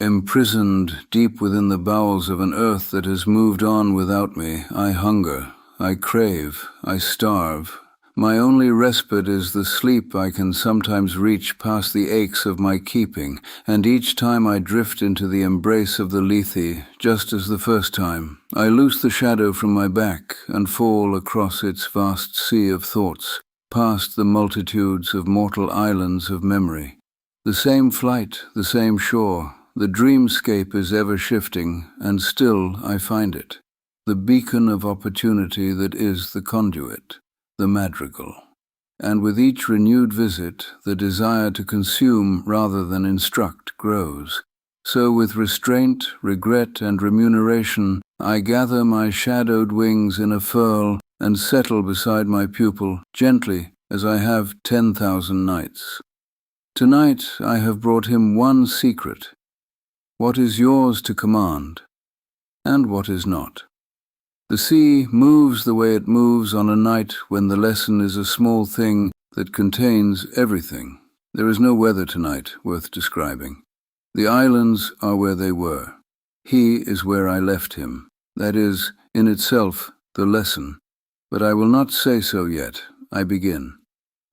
Imprisoned deep within the bowels of an earth that has moved on without me, I hunger, I crave, I starve. My only respite is the sleep I can sometimes reach past the aches of my keeping, and each time I drift into the embrace of the Lethe, just as the first time, I loose the shadow from my back and fall across its vast sea of thoughts, past the multitudes of mortal islands of memory. The same flight, the same shore, the dreamscape is ever shifting, and still I find it, the beacon of opportunity that is the conduit, the madrigal. And with each renewed visit, the desire to consume rather than instruct grows. So with restraint, regret, and remuneration, I gather my shadowed wings in a furl and settle beside my pupil, gently as I have 10,000 nights. Tonight I have brought him one secret. What is yours to command, and what is not? The sea moves the way it moves on a night when the lesson is a small thing that contains everything. There is no weather tonight worth describing. The islands are where they were. He is where I left him. That is, in itself, the lesson. But I will not say so yet. I begin.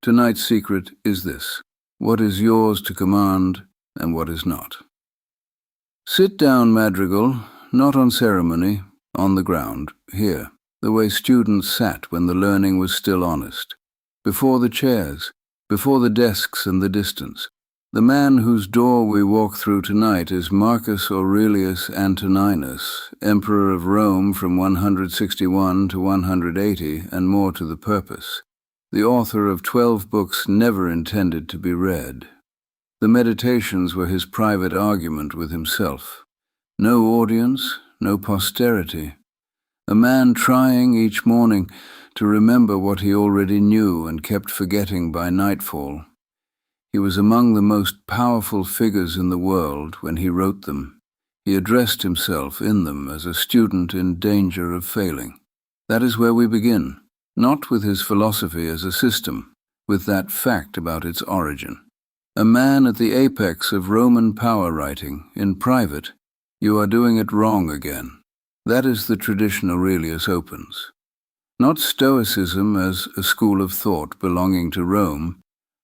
Tonight's secret is this. What is yours to command, and what is not? Sit down, Madrigal, not on ceremony, on the ground, here, the way students sat when the learning was still honest. Before the chairs, before the desks and the distance. The man whose door we walk through tonight is Marcus Aurelius Antoninus, Emperor of Rome from 161 to 180, and more to the purpose. The author of 12 books never intended to be read. The meditations were his private argument with himself. No audience, no posterity. A man trying each morning to remember what he already knew and kept forgetting by nightfall. He was among the most powerful figures in the world when he wrote them. He addressed himself in them as a student in danger of failing. That is where we begin, not with his philosophy as a system, with that fact about its origin. A man at the apex of Roman power writing, in private, you are doing it wrong again. That is the tradition Aurelius opens. Not Stoicism as a school of thought belonging to Rome,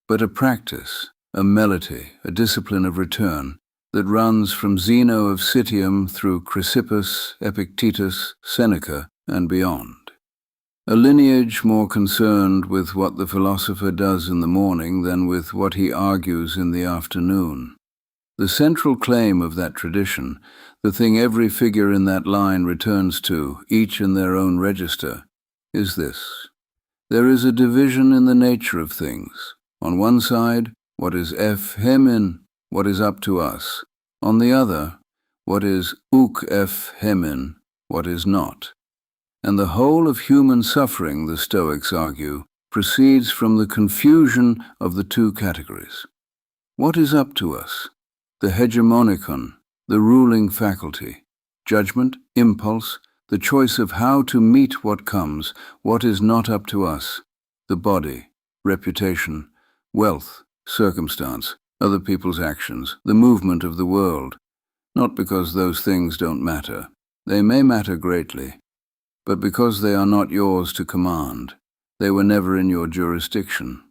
but a practice, a melody, a discipline of return that runs from Zeno of Citium through Chrysippus, Epictetus, Seneca, and beyond. A lineage more concerned with what the philosopher does in the morning than with what he argues in the afternoon. The central claim of that tradition, the thing every figure in that line returns to, each in their own register, is this. There is a division in the nature of things. On one side, what is hemin, what is up to us. On the other, what is hemin, what is not. And the whole of human suffering, the Stoics argue, proceeds from the confusion of the two categories. What is up to us? The hegemonikon, the ruling faculty. Judgment, impulse, the choice of how to meet what comes, what is not up to us. The body, reputation, wealth, circumstance, other people's actions, the movement of the world. Not because those things don't matter. They may matter greatly. But because they are not yours to command, they were never in your jurisdiction.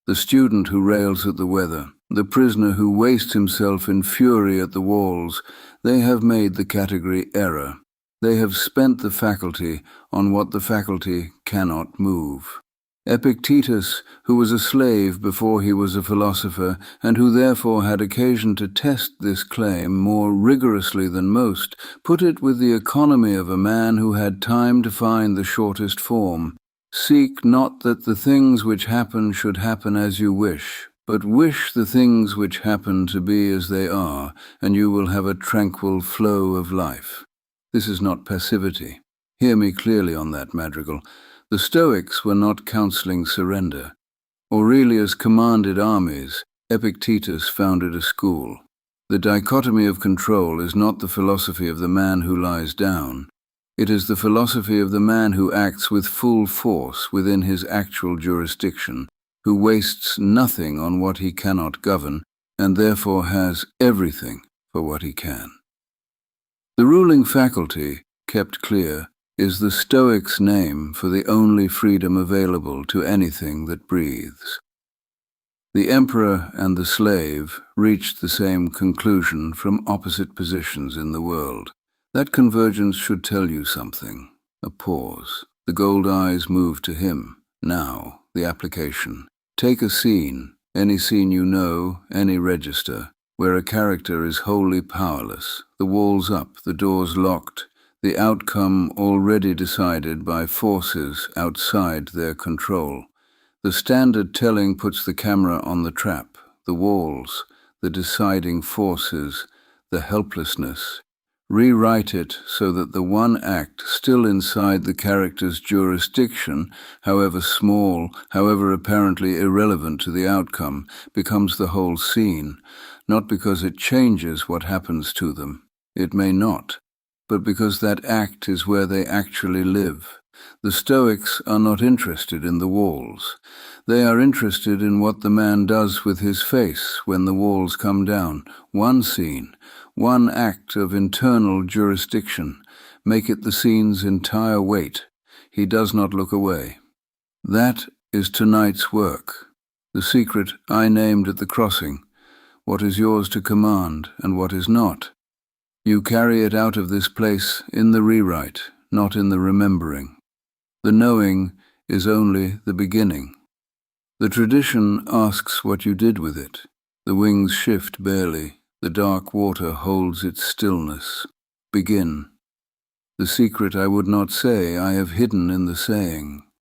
The student who rails at the weather, the prisoner who wastes himself in fury at the walls, they have made the category error. They have spent the faculty on what the faculty cannot move. Epictetus, who was a slave before he was a philosopher, and who therefore had occasion to test this claim more rigorously than most, put it with the economy of a man who had time to find the shortest form. Seek not that the things which happen should happen as you wish, but wish the things which happen to be as they are, and you will have a tranquil flow of life. This is not passivity. Hear me clearly on that, Madrigal. The Stoics were not counseling surrender. Aurelius commanded armies. Epictetus founded a school. The dichotomy of control is not the philosophy of the man who lies down. It is the philosophy of the man who acts with full force within his actual jurisdiction, who wastes nothing on what he cannot govern, and therefore has everything for what he can. The ruling faculty, kept clear, is the Stoic's name for the only freedom available to anything that breathes. The emperor and the slave reached the same conclusion from opposite positions in the world. That convergence should tell you something. A pause. The gold eyes move to him. Now, the application. Take a scene, any scene you know, any register, where a character is wholly powerless, the walls up, the doors locked, the outcome already decided by forces outside their control. The standard telling puts the camera on the trap, the walls, the deciding forces, the helplessness. Rewrite it so that the one act still inside the character's jurisdiction, however small, however apparently irrelevant to the outcome, becomes the whole scene, not because it changes what happens to them. It may not, but because that act is where they actually live. The Stoics are not interested in the walls. They are interested in what the man does with his face when the walls come down. One scene, one act of internal jurisdiction. Make it the scene's entire weight. He does not look away. That is tonight's work. The secret I named at the crossing. What is yours to command and what is not. You carry it out of this place in the rewrite, not in the remembering. The knowing is only the beginning. The tradition asks what you did with it. The wings shift barely. The dark water holds its stillness. Begin. The secret I would not say I have hidden in the saying.